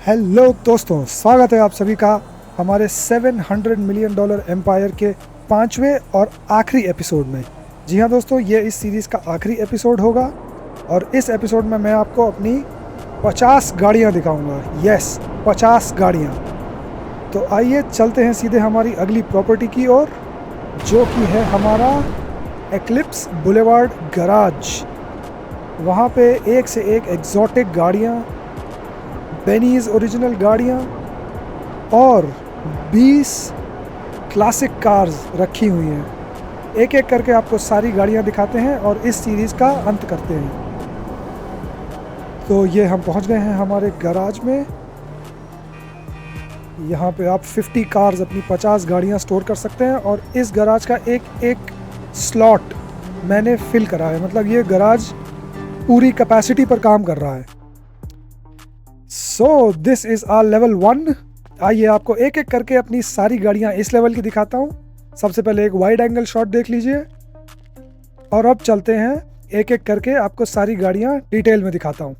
Hello दोस्तों, स्वागत है आप सभी का हमारे $700 मिलियन एम्पायर के 5वें और आखिरी एपिसोड में। जी हाँ दोस्तों, ये इस सीरीज़ का आखिरी एपिसोड होगा और इस एपिसोड में मैं आपको अपनी 50 गाड़ियाँ दिखाऊंगा। यस, 50 गाड़ियाँ। तो आइए चलते हैं सीधे हमारी अगली प्रॉपर्टी की ओर, जो कि है हमारा एक्लिप्स बुलेवार्ड गराज। वहाँ पे एक से एक एग्जॉटिक गाड़ियाँ, बेनीज ओरिजिनल गाड़ियाँ और 20 क्लासिक कार्स रखी हुई हैं। एक एक करके आपको सारी गाड़ियाँ दिखाते हैं और इस सीरीज़ का अंत करते हैं। तो ये हम पहुँच गए हैं हमारे गराज में। यहाँ पे आप 50 कार्स, अपनी 50 गाड़ियाँ स्टोर कर सकते हैं और इस गराज का एक एक स्लॉट मैंने फिल करा है। मतलब ये गराज पूरी कैपेसिटी पर काम कर रहा है। So this is our level 1। आइए आपको एक एक करके अपनी सारी गाड़ियाँ इस लेवल की दिखाता हूँ। सबसे पहले एक वाइड एंगल शॉट देख लीजिए और अब चलते हैं एक एक करके आपको सारी गाड़ियाँ डिटेल में दिखाता हूँ।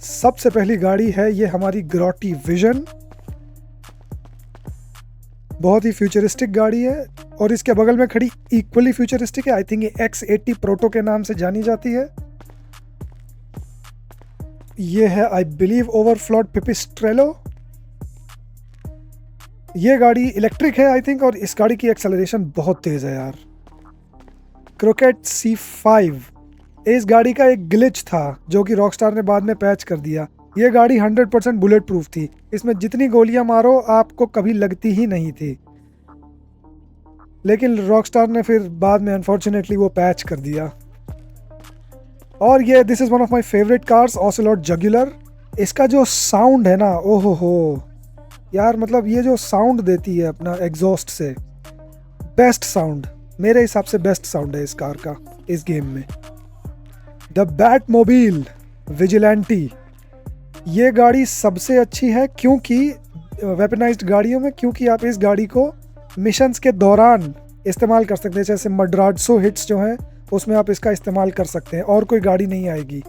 सबसे पहली गाड़ी है ये हमारी ग्रॉटी विजन। बहुत ही फ्यूचरिस्टिक गाड़ी है और इसके बगल में खड़ी इक्वली फ्यूचरिस्टिक है। आई थिंक ये X80 प्रोटो के नाम से जानी जाती है। ये है आई बिलीव ओवरफ्लॉड पिपिस्ट्रेलो। ये गाड़ी इलेक्ट्रिक है आई थिंक और इस गाड़ी की एक्सेलरेशन बहुत तेज है यार। Croquet C5। इस गाड़ी का एक ग्लिच था जो कि रॉकस्टार ने बाद में पैच कर दिया। ये गाड़ी 100% बुलेट प्रूफ थी। इसमें जितनी गोलियां मारो आपको कभी लगती ही नहीं थी, लेकिन रॉकस्टार ने फिर बाद में अनफॉर्चुनेटली वो पैच कर दिया। और ये this is one of my favourite cars, Ocelot Jugular. इसका जो साउंड है ना, ओहो हो यार, मतलब ये जो साउंड देती है अपना एग्जॉस्ट से, बेस्ट साउंड, मेरे हिसाब से बेस्ट साउंड है इस कार का इस गेम में। The Batmobile vigilante. ये गाड़ी सबसे अच्छी है क्योंकि वेपनाइज्ड गाड़ियों में, क्योंकि आप इस गाड़ी को मिशंस के दौरान इस्तेमाल कर सकते हैं। जैसे मड्राडसो हिट्स जो हैं उसमें आप इसका इस्तेमाल कर सकते हैं और कोई गाड़ी नहीं आएगी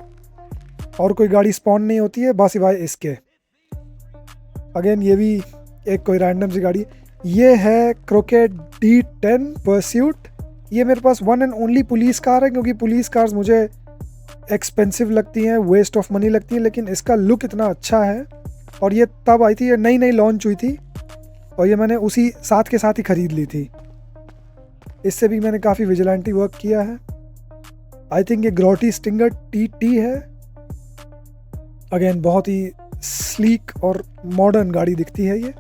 और कोई गाड़ी स्पॉन नहीं होती है बस सिवाय इसके। अगेन ये भी एक कोई रैंडम सी गाड़ी। ये है क्रोकेट D10 परस्यूट। ये मेरे पास one and only police car है क्योंकि पुलिस कार्स मुझे एक्सपेंसिव लगती हैं, वेस्ट ऑफ मनी लगती हैं, लेकिन इसका लुक इतना अच्छा है। और ये तब आई थी, ये नई नई लॉन्च हुई थी और ये मैंने उसी साथ के साथ ही ख़रीद ली थी। इससे भी मैंने काफ़ी विजिलेंटी वर्क किया है। आई थिंक ये ग्रॉटी स्टिंगर TT है। अगेन बहुत ही स्लीक और मॉडर्न गाड़ी दिखती है ये।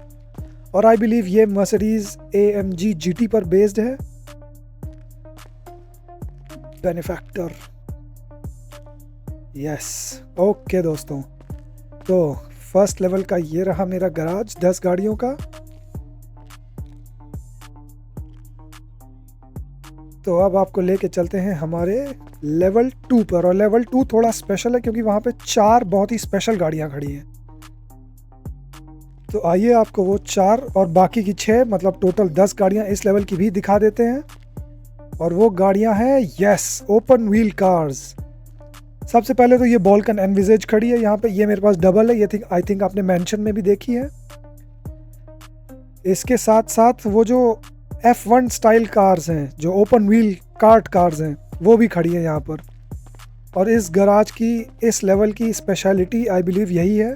और आई बिलीव ये मर्सिडीज AMG GT पर बेस्ड है। बेनिफैक्टर। यस, ओके दोस्तों, तो फर्स्ट लेवल का ये रहा मेरा गराज 10 गाड़ियों का। तो अब आपको लेके चलते हैं हमारे लेवल 2 पर। और लेवल 2 थोड़ा स्पेशल है क्योंकि वहाँ पे 4 बहुत ही स्पेशल गाड़ियाँ खड़ी हैं। तो आइए आपको वो 4 और बाकी की 6, मतलब टोटल 10 गाड़ियाँ इस लेवल की भी दिखा देते हैं। और वो गाड़ियाँ हैं, यस, ओपन व्हील कार्स। सबसे पहले तो ये बॉल्कन एनविजेज खड़ी है यहाँ पे। ये मेरे पास डबल है, ये आई थिंक आपने मेंशन में भी देखी है। इसके साथ साथ वो जो F1 स्टाइल कार्स हैं, जो ओपन व्हील कार्ट कार्स हैं, वो भी खड़ी है यहाँ पर। और इस गराज की, इस लेवल की स्पेशलिटी आई बिलीव यही है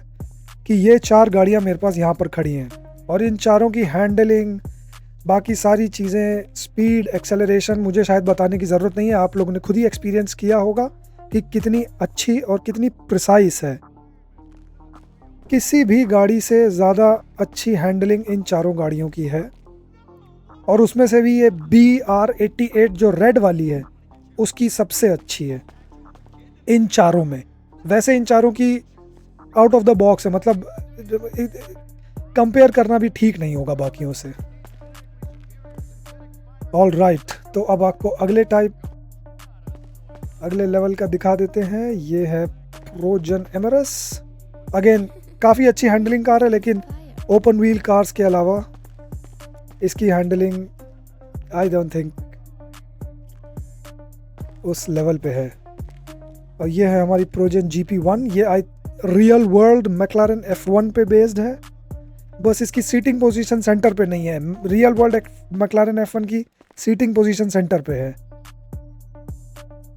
कि ये 4 गाड़ियाँ मेरे पास यहाँ पर खड़ी हैं और इन चारों की हैंडलिंग, बाकी सारी चीज़ें, स्पीड, एक्सेलरेशन मुझे शायद बताने की ज़रूरत नहीं है, आप लोगों ने खुद ही एक्सपीरियंस किया होगा कि कितनी अच्छी और कितनी प्रिसाइस है। किसी भी गाड़ी से ज़्यादा अच्छी हैंडलिंग इन चारों गाड़ियों की है। और उसमें से भी ये BR88 जो रेड वाली है उसकी सबसे अच्छी है इन चारों में। वैसे इन चारों की आउट ऑफ द बॉक्स है, मतलब कंपेयर करना भी ठीक नहीं होगा बाकियों से। ऑल राइट, तो अब आपको अगले लेवल का दिखा देते हैं। ये है प्रोजन एमरस। अगेन काफ़ी अच्छी हैंडलिंग कार है, लेकिन ओपन व्हील कार्स के अलावा इसकी हैंडलिंग आई डोंट थिंक उस लेवल पे है। और ये है हमारी प्रोजेन GP1। ये रियल वर्ल्ड मैक्लारेन F1 पे बेस्ड है, बस इसकी सीटिंग पोजीशन सेंटर पे नहीं है। रियल वर्ल्ड मैक्लारेन F1 की सीटिंग पोजीशन सेंटर पे है।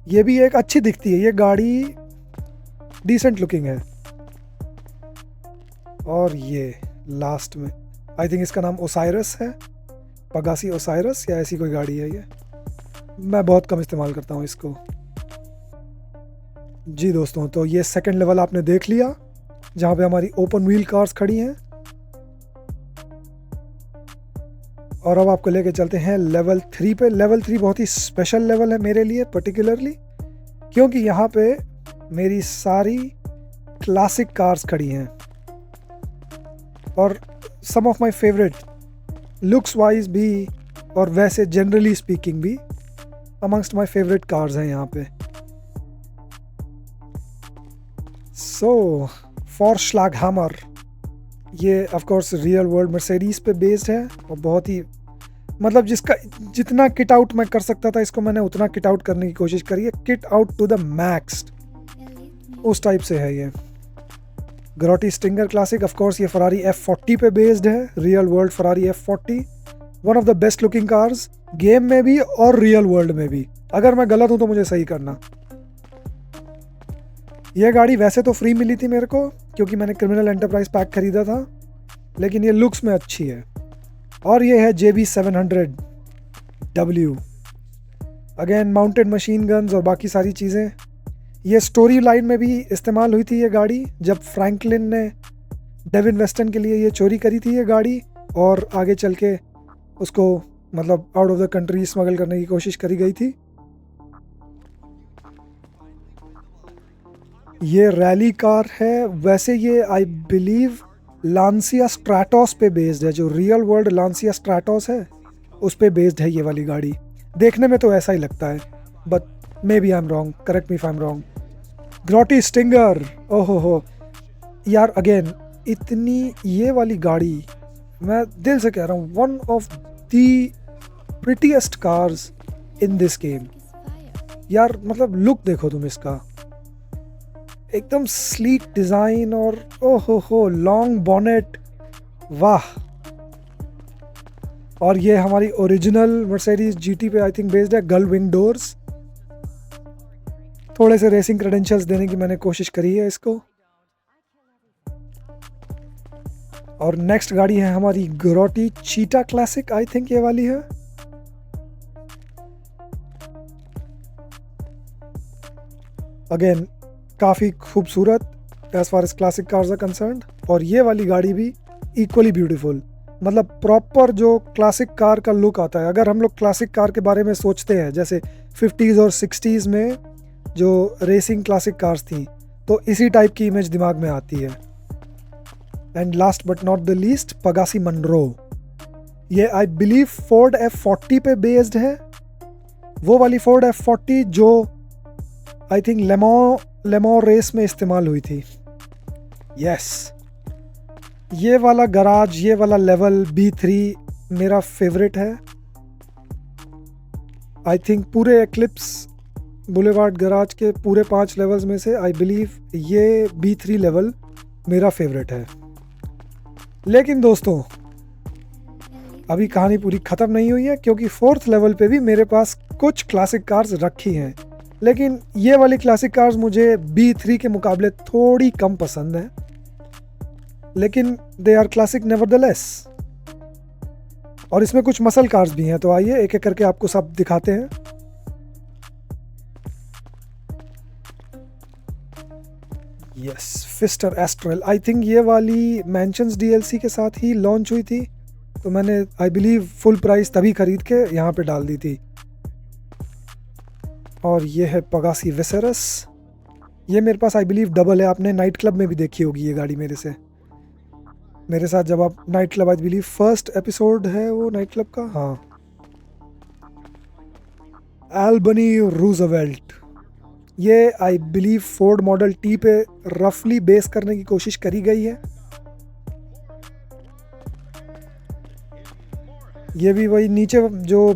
ये भी एक अच्छी दिखती है, ये गाड़ी डिसेंट लुकिंग है। और ये लास्ट में आई थिंक इसका नाम ओसाइरस है, पगासी ओसाइरस या ऐसी कोई गाड़ी है ये। मैं बहुत कम इस्तेमाल करता हूँ इसको। जी दोस्तों, तो ये सेकंड लेवल आपने देख लिया जहाँ पे हमारी ओपन व्हील कार्स खड़ी हैं। और अब आपको लेके चलते हैं लेवल 3 पे। लेवल 3 बहुत ही स्पेशल लेवल है मेरे लिए पर्टिकुलरली, क्योंकि यहाँ पे मेरी सारी क्लासिक कार्स खड़ी हैं और some of my favourite looks wise भी और वैसे जनरली स्पीकिंग भी अमंगस्ट माय फेवरेट कार्स हैं यहाँ पे। सो फॉर्शलैगहैमर, ये of course real world Mercedes पे बेस्ड है और बहुत ही मतलब जिसका जितना किट आउट मैं कर सकता था इसको मैंने उतना किट आउट करने की कोशिश करी है। Kit out to the max उस टाइप से है ये। Grotti stinger classic, of course ये फरारी F40 पे बेस्ड है। Real world Ferrari F40, one of the best looking cars game में भी और रियल वर्ल्ड में भी। अगर मैं गलत हूं तो मुझे सही करना। यह गाड़ी वैसे तो फ्री मिली थी मेरे को क्योंकि मैंने क्रिमिनल एंटरप्राइज पैक खरीदा था, लेकिन ये लुक्स में अच्छी है। और ये है JB700W, again mounted machine guns और बाकी सारी चीज़ें। ये स्टोरी लाइन में भी इस्तेमाल हुई थी ये गाड़ी, जब फ्रैंकलिन ने डेविन वेस्टन के लिए ये चोरी करी थी ये गाड़ी, और आगे चल के उसको मतलब out of the country smuggle करने की कोशिश करी गई थी। ये रैली कार है, वैसे ये आई बिलीव लांसिया स्ट्रैटोस पे बेस्ड है। जो रियल वर्ल्ड लांसिया स्ट्रैटोस है उस पे बेस्ड है ये वाली गाड़ी। देखने में तो ऐसा ही लगता है, but maybe I am wrong, correct me if I am wrong. Grotti Stinger, ओहो हो यार, अगेन इतनी ये वाली गाड़ी, मैं दिल से कह रहा हूँ, one of the prettiest cars in this game यार। मतलब लुक देखो तुम इसका, एकदम स्लीक डिजाइन और ओहो हो लॉन्ग बॉनेट, वाह। और ये हमारी ओरिजिनल मर्सिडीज GT पे आई थिंक बेस्ड है। गल विंग डोर्स, थोड़े से रेसिंग क्रेडेंशियल्स देने की मैंने कोशिश करी है इसको। और नेक्स्ट गाड़ी है हमारी ग्रोटी चीटा क्लासिक, आई थिंक ये वाली है। अगेन काफ़ी खूबसूरत as far as classic cars are concerned. और ये वाली गाड़ी भी इक्वली ब्यूटीफुल, मतलब प्रॉपर जो क्लासिक कार का लुक आता है। अगर हम लोग क्लासिक कार के बारे में सोचते हैं जैसे 50s और 60s में जो रेसिंग क्लासिक कार्स थी, तो इसी टाइप की इमेज दिमाग में आती है। And last but not the least, Pegassi Monroe, ये आई बिलीव फोर्ड F40 पे बेस्ड है। वो वाली फोर्ड F40 जो आई थिंक लेमो रेस में इस्तेमाल हुई थी। यस, ये वाला गराज, ये वाला लेवल B3 मेरा फेवरेट है। आई थिंक पूरे एक्लिप्स बुलेवार्ड गराज के पूरे 5 लेवल्स में से आई बिलीव ये B3 लेवल मेरा फेवरेट है। लेकिन दोस्तों अभी कहानी पूरी ख़त्म नहीं हुई है, क्योंकि 4th लेवल पे भी मेरे पास कुछ क्लासिक कार्स रखी हैं। लेकिन ये वाली क्लासिक कार्स मुझे B3 के मुकाबले थोड़ी कम पसंद है, लेकिन दे आर क्लासिक नेवरदलेस। और इसमें कुछ मसल कार्स भी हैं, तो आइए एक एक करके आपको सब दिखाते हैं। यस, फिस्टर एस्ट्रल, आई थिंक ये वाली मैंशंस DLC के साथ ही लॉन्च हुई थी, तो मैंने आई बिलीव फुल प्राइस तभी खरीद के यहाँ पे डाल दी थी। और ये है पगासी विसेरस, ये मेरे पास आई बिलीव डबल है। आपने नाइट क्लब में भी देखी होगी ये गाड़ी मेरे साथ जब आप night club, I believe first episode है वो नाइट क्लब का, हाँ। एल्बनी रूजवेल्ट, ये I believe Ford model T पे रफली बेस करने की कोशिश करी गई है। ये भी वही नीचे जो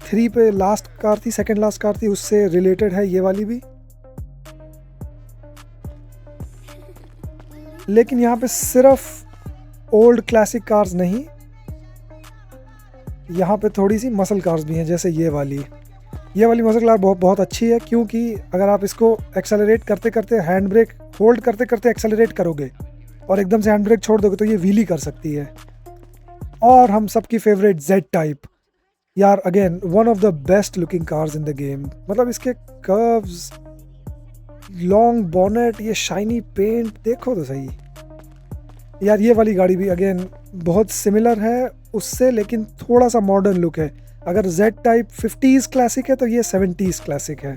3 पे लास्ट कार थी, सेकंड लास्ट कार थी, उससे रिलेटेड है ये वाली भी। लेकिन यहाँ पे सिर्फ ओल्ड क्लासिक कार्स नहीं, यहाँ पे थोड़ी सी मसल कार्स भी हैं, जैसे ये वाली मसल कार बहुत अच्छी है, क्योंकि अगर आप इसको एक्सेलरेट करते करते हैंड ब्रेक होल्ड करते करते एक्सेलरेट करोगे और एकदम से हैंड ब्रेक छोड़ दोगे तो ये व्हीली कर सकती है। और हम सबकी फेवरेट जेड टाइप, यार again one of the best looking cars in the game. मतलब इसके कर्व्स, लॉन्ग बॉनेट, ये शाइनी पेंट देखो तो सही यार। ये वाली गाड़ी भी अगेन बहुत सिमिलर है उससे, लेकिन थोड़ा सा मॉडर्न लुक है। अगर जेड टाइप 50s क्लासिक है तो ये 70s क्लासिक है।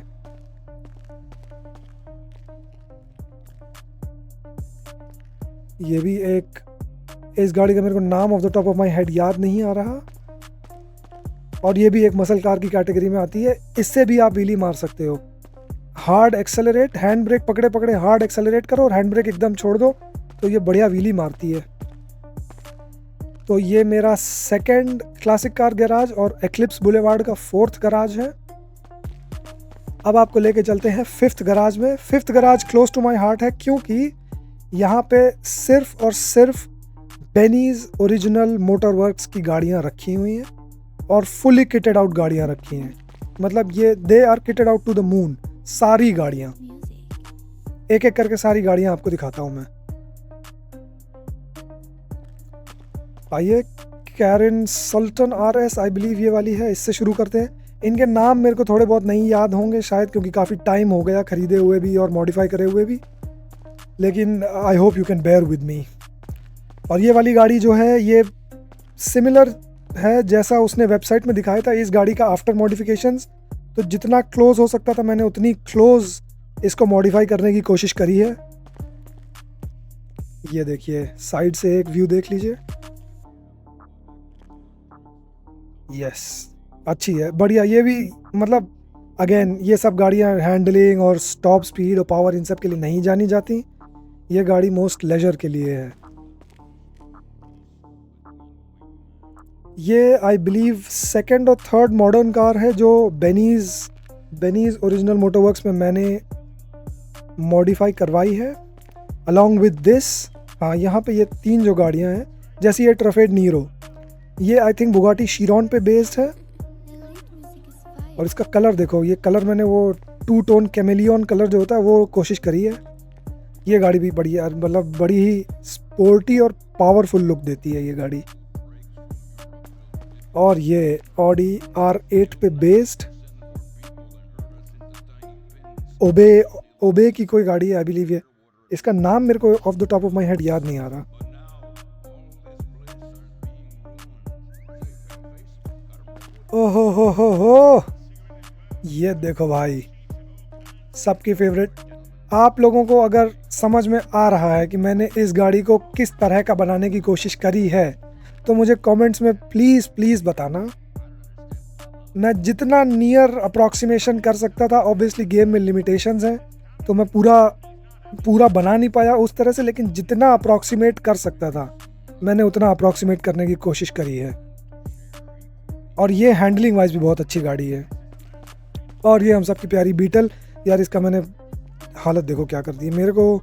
ये भी एक, इस गाड़ी का मेरे को नाम of the top of my head याद नहीं आ रहा, और ये भी एक मसल कार की कैटेगरी में आती है। इससे भी आप व्हीली मार सकते हो। हार्ड एक्सेलरेट, हैंड ब्रेक पकड़े पकड़े हार्ड एक्सेलरेट करो और हैंड ब्रेक एकदम छोड़ दो तो ये बढ़िया व्हीली मारती है। तो ये मेरा सेकंड क्लासिक कार गैराज और एक्लिप्स बुलेवार्ड का फोर्थ गैराज है। अब आपको लेके चलते हैं फिफ्थ गैराज में। Fifth garage close to my heart है, क्योंकि यहाँ पे सिर्फ और सिर्फ बेनीज ओरिजिनल मोटर वर्क्स की गाड़ियाँ रखी हुई हैं और फुली किटेड आउट गाड़ियाँ रखी हैं। मतलब ये they are kitted out to the moon. सारी गाड़ियाँ, एक एक करके सारी गाड़ियाँ आपको दिखाता हूँ मैं। आइए, कैरिन सल्टन RS आई बिलीव ये वाली है, इससे शुरू करते हैं। इनके नाम मेरे को थोड़े बहुत नहीं याद होंगे शायद, क्योंकि काफ़ी टाइम हो गया खरीदे हुए भी और मॉडिफाई करे हुए भी, लेकिन I hope you can bear with me. और ये वाली गाड़ी जो है ये सिमिलर है जैसा उसने वेबसाइट में दिखाया था। इस गाड़ी का आफ्टर मॉडिफिकेशंस, तो जितना क्लोज हो सकता था मैंने उतनी क्लोज इसको मॉडिफाई करने की कोशिश करी है। ये देखिए, साइड से एक व्यू देख लीजिए। यस, अच्छी है, बढ़िया। ये भी मतलब अगेन ये सब गाड़ियाँ हैंडलिंग और टॉप स्पीड और पावर इन सब के लिए नहीं जानी जाती। ये गाड़ी मोस्ट लेजर के लिए है। ये आई बिलीव सेकंड और थर्ड मॉडर्न कार है जो बेनीज ओरिजिनल मोटरवर्क्स में मैंने मॉडिफाई करवाई है अलॉन्ग विद दिस। हाँ, यहाँ पे ये 3 जो गाड़ियाँ हैं, जैसे ये ट्रफेड नीरो, ये आई थिंक बुगाटी शिरॉन पे बेस्ड है। और इसका कलर देखो, ये कलर मैंने वो 2 टोन कैमेलियन कलर जो होता है वो कोशिश करी है। ये गाड़ी भी बढ़िया, मतलब बड़ी ही स्पोर्टी और पावरफुल लुक देती है ये गाड़ी। और ये ऑडी R8 पे बेस्ड ओबे की कोई गाड़ी है आई बिलीव। ये इसका नाम मेरे को of the top of my head याद नहीं आ रहा। ओहो हो, ये देखो भाई, सबकी फेवरेट। आप लोगों को अगर समझ में आ रहा है कि मैंने इस गाड़ी को किस तरह का बनाने की कोशिश करी है तो मुझे कमेंट्स में प्लीज़ बताना। मैं जितना नियर अप्रॉक्सीमेशन कर सकता था, ऑब्वियसली गेम में लिमिटेशंस हैं तो मैं पूरा बना नहीं पाया उस तरह से, लेकिन जितना अप्रॉक्सीमेट कर सकता था मैंने उतना अप्रॉक्सीमेट करने की कोशिश करी है। और ये हैंडलिंग वाइज भी बहुत अच्छी गाड़ी है। और ये हम सबकी प्यारी बीटल, यार इसका मैंने हालत देखो क्या कर दी है। मेरे को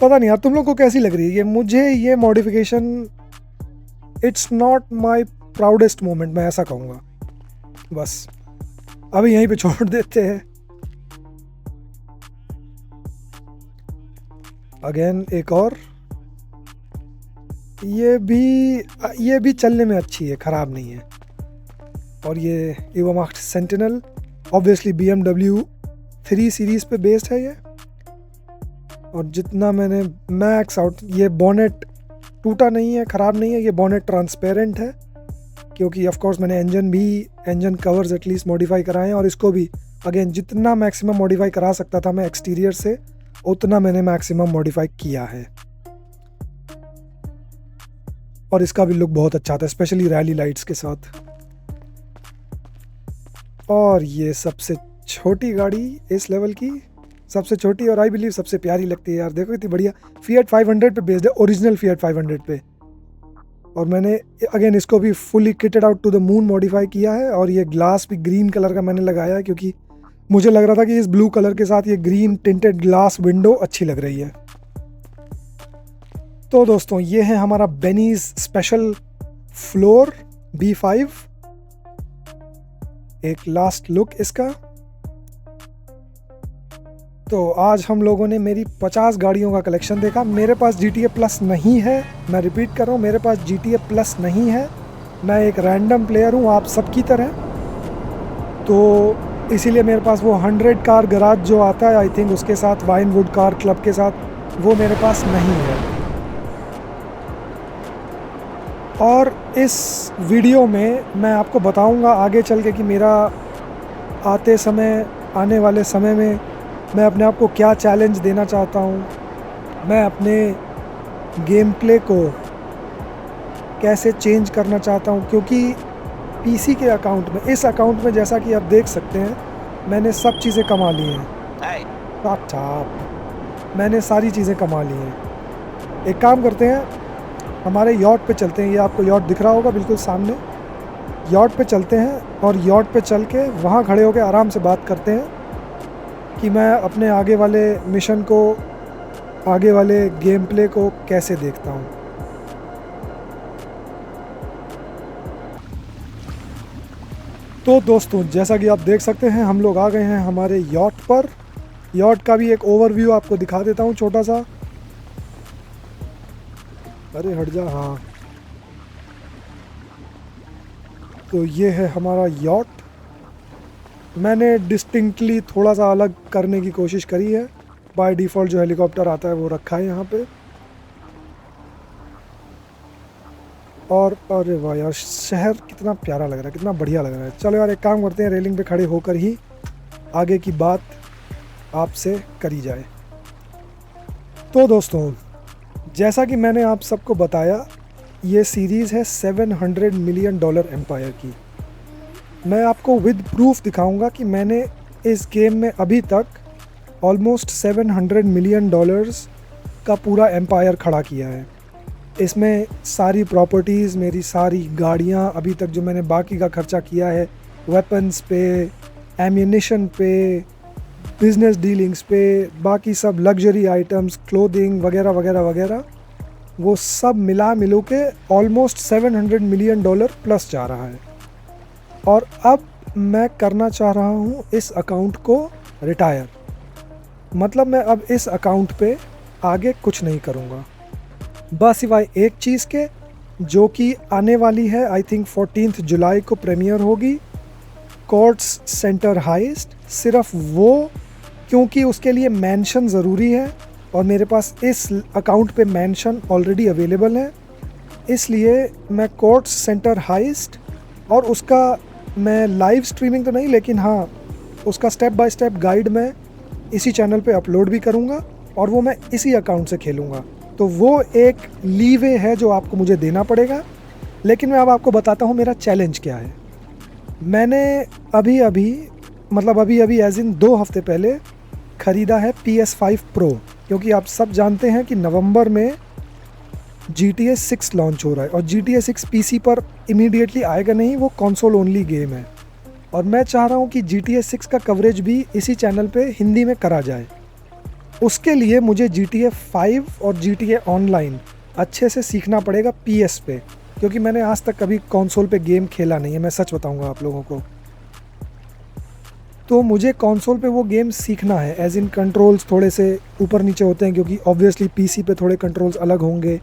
पता नहीं यार तुम लोग को कैसी लग रही है ये। मुझे ये modification it's not my proudest moment, मैं ऐसा कहूँगा। बस अभी यहीं पे छोड़ देते हैं। अगेन एक और, ये भी चलने में अच्छी है, ख़राब नहीं है। और ये इवोमाक्स सेंटिनल, ऑब्वियसली BMW 3 सीरीज़ पे बेस्ड है ये। और जितना मैंने मैक्स आउट, ये बॉनेट टूटा नहीं है, ख़राब नहीं है, ये बॉनेट ट्रांसपेरेंट है, क्योंकि ऑफ कोर्स मैंने इंजन कवर्स एटलीस्ट मॉडिफाई कराए हैं। और इसको भी अगेन जितना मैक्सिमम मॉडिफाई करा सकता था मैं एक्सटीरियर से, उतना मैंने मैक्सिमम मॉडिफाई किया है। और इसका भी लुक बहुत अच्छा था, स्पेशली रैली लाइट्स के साथ। और ये सबसे छोटी गाड़ी इस लेवल की, सबसे छोटी और आई बिलीव सबसे प्यारी लगती है यार। देखो इतनी बढ़िया, Fiat 500 पे बेस्ड है, ओरिजिनल Fiat 500 पे। और मैंने अगेन इसको भी fully kitted out to the moon modify किया है। और ये ग्लास भी ग्रीन कलर का मैंने लगाया है क्योंकि मुझे लग रहा था कि इस ब्लू कलर के साथ ये ग्रीन टिंटेड ग्लास विंडो अच्छी लग रही है। तो दोस्तों ये है हमारा बेनीज स्पेशल फ्लोर B5। एक लास्ट लुक इसका। तो आज हम लोगों ने मेरी 50 गाड़ियों का कलेक्शन देखा। मेरे पास GTA प्लस नहीं है, मैं रिपीट कर रहा हूँ, मेरे पास GTA प्लस नहीं है। मैं एक रैंडम प्लेयर हूँ आप सबकी तरह, तो इसीलिए मेरे पास वो 100 कार गराज जो आता है आई थिंक उसके साथ वाइनवुड कार क्लब के साथ, वो मेरे पास नहीं है। और इस वीडियो में मैं आपको बताऊंगा आगे चल के कि मेरा आने वाले समय में मैं अपने आप को क्या चैलेंज देना चाहता हूँ, मैं अपने गेम प्ले को कैसे चेंज करना चाहता हूँ। क्योंकि PC के अकाउंट में, इस अकाउंट में जैसा कि आप देख सकते हैं, मैंने सब चीज़ें कमा ली हैं। मैंने सारी चीज़ें कमा ली हैं। एक काम करते हैं, हमारे यॉट पे चलते हैं। ये आपको यॉट दिख रहा होगा बिल्कुल सामने। यॉट पे चलते हैं और यॉट पे चल के वहाँ खड़े होकर आराम से बात करते हैं कि मैं अपने आगे वाले मिशन को, आगे वाले गेम प्ले को कैसे देखता हूँ। तो दोस्तों जैसा कि आप देख सकते हैं हम लोग आ गए हैं हमारे यॉट पर। यॉट का भी एक ओवरव्यू आपको दिखा देता हूँ छोटा सा। अरे हट जा, हाँ। तो ये है हमारा यॉट। मैंने डिस्टिंक्टली थोड़ा सा अलग करने की कोशिश करी है। बाय डिफ़ॉल्ट जो हेलीकॉप्टर आता है वो रखा है यहाँ पे। और अरे वाह यार, शहर कितना प्यारा लग रहा है, कितना बढ़िया लग रहा है। चलो यार एक काम करते हैं, रेलिंग पे खड़े होकर ही आगे की बात आपसे करी जाए। तो दोस्तों जैसा कि मैंने आप सबको बताया, ये सीरीज़ है $700 मिलियन एम्पायर की। मैं आपको विद प्रूफ दिखाऊंगा कि मैंने इस गेम में अभी तक ऑलमोस्ट $700 मिलियन का पूरा एम्पायर खड़ा किया है। इसमें सारी प्रॉपर्टीज़, मेरी सारी गाड़ियाँ, अभी तक जो मैंने बाकी का खर्चा किया है, वेपन्स पे, एम्यूनिशन पे, बिजनेस डीलिंग्स पे, बाकी सब लग्जरी आइटम्स, क्लोथिंग वगैरह वगैरह वगैरह, वो सब मिलो के ऑलमोस्ट $700 मिलियन प्लस जा रहा है। और अब मैं करना चाह रहा हूँ इस अकाउंट को रिटायर। मतलब मैं अब इस अकाउंट पे आगे कुछ नहीं करूँगा, बस सिवाय एक चीज़ के, जो कि आने वाली है आई थिंक 14 जुलाई को प्रीमियर होगी, कोर्ट्स सेंटर हाइस्ट। सिर्फ वो, क्योंकि उसके लिए मेंशन ज़रूरी है और मेरे पास इस अकाउंट पे मेंशन ऑलरेडी अवेलेबल है, इसलिए मैं कोर्ट्स सेंटर हाइस्ट और उसका मैं लाइव स्ट्रीमिंग तो नहीं, लेकिन हाँ उसका स्टेप बाय स्टेप गाइड मैं इसी चैनल पे अपलोड भी करूँगा और वो मैं इसी अकाउंट से खेलूँगा। तो वो एक लीवे है जो आपको मुझे देना पड़ेगा। लेकिन मैं अब आपको बताता हूँ मेरा चैलेंज क्या है। मैंने अभी अभी एज इन 2 हफ्ते पहले ख़रीदा है PS5 Pro, क्योंकि आप सब जानते हैं कि नवंबर में GTA 6 लॉन्च हो रहा है और GTA 6 PC पर इमीडिएटली आएगा नहीं, वो कंसोल ओनली गेम है। और मैं चाह रहा हूँ कि GTA 6 का कवरेज भी इसी चैनल पे हिंदी में करा जाए। उसके लिए मुझे GTA 5 और GTA ऑनलाइन अच्छे से सीखना पड़ेगा PS पे, क्योंकि मैंने आज तक कभी कंसोल पे गेम खेला नहीं है, मैं सच बताऊंगा आप लोगों को। तो मुझे कंसोल पे वो गेम सीखना है। एज इन कंट्रोल्स थोड़े से ऊपर नीचे होते हैं, क्योंकि ऑब्वियसली PC पे थोड़े कंट्रोल्स अलग होंगे,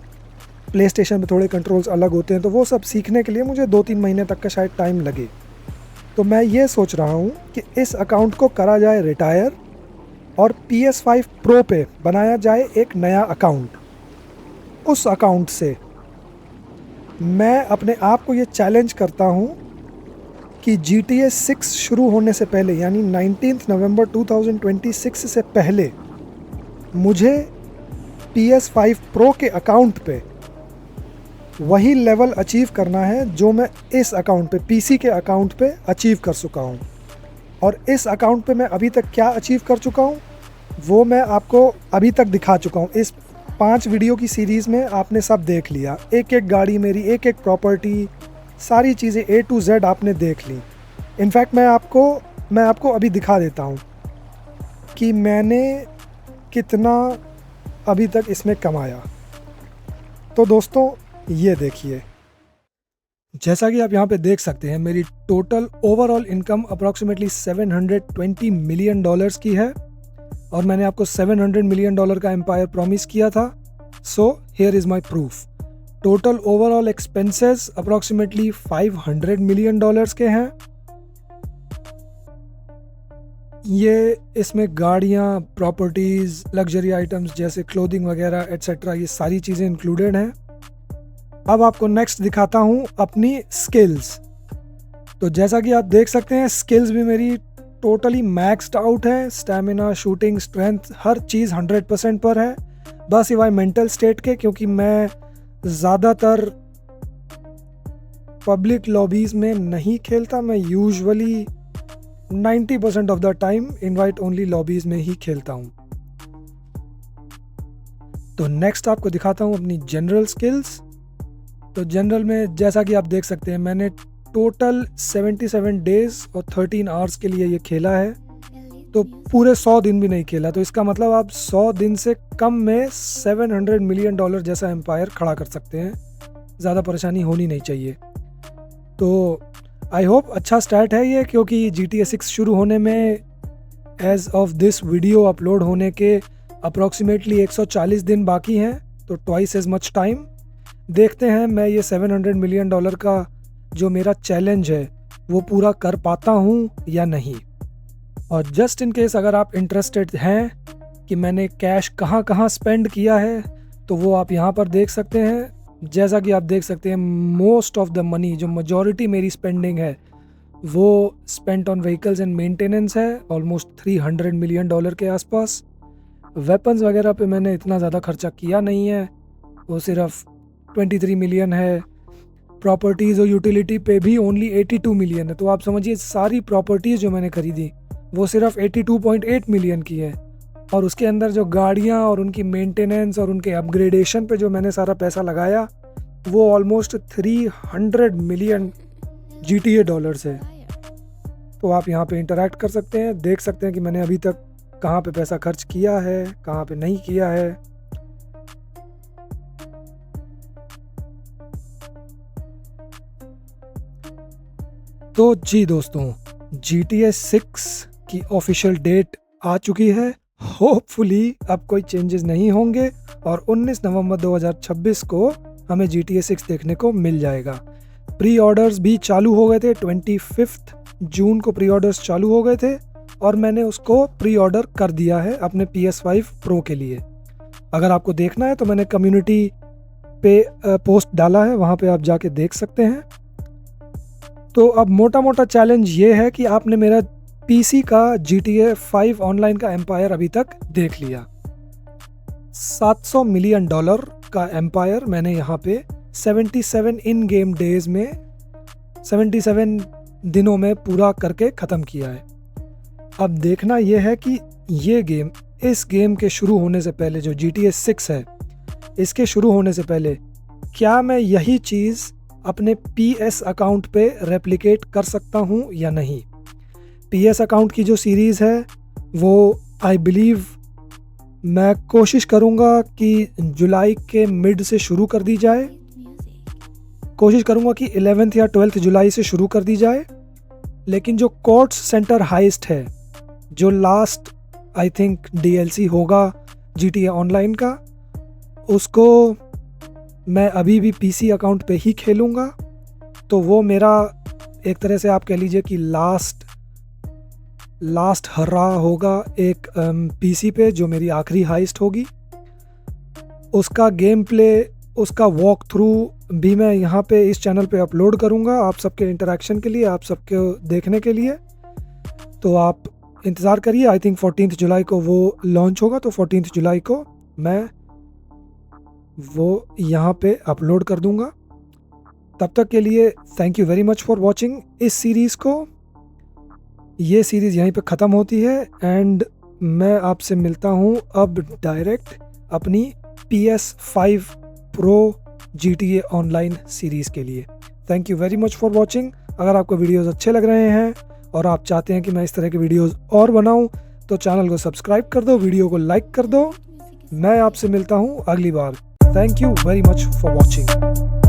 प्ले स्टेशन पर थोड़े कंट्रोल्स अलग होते हैं। तो वो सब सीखने के लिए मुझे 2-3 महीने तक का शायद टाइम लगे। तो मैं ये सोच रहा हूँ कि इस अकाउंट को करा जाए रिटायर और PS5 Pro पे बनाया जाए एक नया अकाउंट। उस अकाउंट से मैं अपने आप को ये चैलेंज करता हूँ कि GTA 6 शुरू होने से पहले, यानी 19 नवंबर 2026 से पहले, मुझे PS5 Pro के अकाउंट पे वही लेवल अचीव करना है जो मैं इस अकाउंट पे, PC के अकाउंट पे अचीव कर चुका हूँ। और इस अकाउंट पे मैं अभी तक क्या अचीव कर चुका हूँ वो मैं आपको अभी तक दिखा चुका हूँ। इस 5 वीडियो की सीरीज़ में आपने सब देख लिया, एक एक गाड़ी मेरी, एक एक प्रॉपर्टी, सारी चीज़ें A to Z आपने देख ली। इनफैक्ट मैं आपको अभी दिखा देता हूँ कि मैंने कितना अभी तक इसमें कमाया। तो दोस्तों ये देखिए, जैसा कि आप यहाँ पे देख सकते हैं, मेरी total overall income approximately $720 million की है और मैंने आपको $700 मिलियन का एम्पायर प्रॉमिस किया था। So here is my proof. Total overall expenses approximately $500 million के हैं। ये इसमें गाड़ियाँ, प्रॉपर्टीज़, लग्जरी आइटम्स जैसे क्लोथिंग वगैरह एट्सेट्रा, ये सारी चीज़ें इंक्लूडेड हैं। अब आपको नेक्स्ट दिखाता हूँ अपनी स्किल्स। तो जैसा कि आप देख सकते हैं, स्किल्स भी मेरी टोटली मैक्स्ड आउट है। स्टैमिना, शूटिंग, स्ट्रेंथ, हर चीज़ 100% पर है। बस सिवाय मेंटल स्टेट के, क्योंकि मैं ज़्यादातर पब्लिक लॉबीज़ में नहीं खेलता। मैं usually 90% of the time invite only lobbies में ही खेलता हूँ। तो नेक्स्ट आपको दिखाता हूँ अपनी जनरल स्किल्स। तो जनरल में जैसा कि आप देख सकते हैं, मैंने टोटल 77 डेज़ और 13 आवर्स के लिए ये खेला है। तो पूरे 100 दिन भी नहीं खेला। तो इसका मतलब आप 100 दिन से कम में $700 मिलियन जैसा एम्पायर खड़ा कर सकते हैं। ज़्यादा परेशानी होनी नहीं चाहिए। तो आई होप अच्छा स्टार्ट है ये, क्योंकि GTA 6 शुरू होने में as of this video upload होने के अप्रॉक्सीमेटली 140 दिन बाकी हैं। तो ट्वाइस एज मच टाइम। देखते हैं मैं ये $700 मिलियन का जो मेरा चैलेंज है वो पूरा कर पाता हूँ या नहीं। और जस्ट इन केस अगर आप इंटरेस्टेड हैं कि मैंने कैश कहाँ कहाँ स्पेंड किया है, तो वो आप यहाँ पर देख सकते हैं। जैसा कि आप देख सकते हैं, मोस्ट ऑफ द मनी, जो मेजॉरिटी मेरी स्पेंडिंग है, वो spent on vehicles and maintenance है, ऑलमोस्ट $300 मिलियन के आसपास। वेपन्स वगैरह पे मैंने इतना ज़्यादा खर्चा किया नहीं है, वो सिर्फ 23 मिलियन है। प्रॉपर्टीज़ और यूटिलिटी पे भी ओनली 82 मिलियन है। तो आप समझिए सारी प्रॉपर्टीज़ जो मैंने खरीदी वो सिर्फ 82.8 मिलियन की है। और उसके अंदर जो गाड़ियाँ और उनकी मेंटेनेंस और उनके अपग्रेडेशन पे जो मैंने सारा पैसा लगाया, वो ऑलमोस्ट 300 मिलियन GTA डॉलर्स है। तो आप यहाँ पे इंटरैक्ट कर सकते हैं, देख सकते हैं कि मैंने अभी तक कहाँ पे पैसा खर्च किया है, कहाँ पे नहीं किया है। तो जी दोस्तों, GTA 6 की ऑफिशियल डेट आ चुकी है। होपफुली अब कोई चेंजेस नहीं होंगे और 19 नवंबर 2026 को हमें GTA 6 देखने को मिल जाएगा। प्री ऑर्डर्स भी चालू हो गए थे। 25 जून को प्री ऑर्डर्स चालू हो गए थे और मैंने उसको प्री ऑर्डर कर दिया है अपने PS5 Pro के लिए। अगर आपको देखना है तो मैंने कम्युनिटी पे पोस्ट डाला है, वहाँ पे आप जाके देख सकते हैं। तो अब मोटा मोटा चैलेंज ये है कि आपने मेरा PC का GTA 5 ऑनलाइन का एम्पायर अभी तक देख लिया। $700 मिलियन का एम्पायर मैंने यहाँ पे 77 इन गेम डेज में 77 दिनों में पूरा करके ख़त्म किया है। अब देखना यह है कि ये गेम, इस गेम के शुरू होने से पहले, जो GTA 6 है, इसके शुरू होने से पहले क्या मैं यही चीज़ अपने PS अकाउंट पे रेप्लिकेट कर सकता हूँ या नहीं। PS अकाउंट की जो सीरीज़ है वो आई बिलीव मैं कोशिश करूँगा कि जुलाई के मिड से शुरू कर दी जाए। कोशिश करूँगा कि 11th या 12th जुलाई से शुरू कर दी जाए। लेकिन जो कोर्ट्स सेंटर हाइस्ट है, जो लास्ट आई थिंक DLC होगा GTA ऑनलाइन का, उसको मैं अभी भी PC अकाउंट पे ही खेलूँगा। तो वो मेरा एक तरह से आप कह लीजिए कि लास्ट हर्रा होगा एक PC पे, जो मेरी आखिरी हाइस्ट होगी। उसका गेम प्ले, उसका वॉक थ्रू भी मैं यहाँ पे इस चैनल पे अपलोड करूँगा आप सबके इंटरेक्शन के लिए, आप सबके देखने के लिए। तो आप इंतज़ार करिए। आई थिंक 14 जुलाई को वो लॉन्च होगा, तो 14 जुलाई को मैं वो यहाँ पे अपलोड कर दूँगा। तब तक के लिए thank you very much for watching इस सीरीज़ को। ये सीरीज़ यहीं पे ख़त्म होती है एंड मैं आपसे मिलता हूँ अब डायरेक्ट अपनी PS5 Pro GTA online series के लिए। Thank you very much for watching. अगर आपको वीडियोज़ अच्छे लग रहे हैं और आप चाहते हैं कि मैं इस तरह के वीडियोज़ और बनाऊं तो चैनल को सब्सक्राइब कर दो, वीडियो को लाइक कर दो। मैं आपसे मिलता हूं अगली बार। Thank you very much for watching.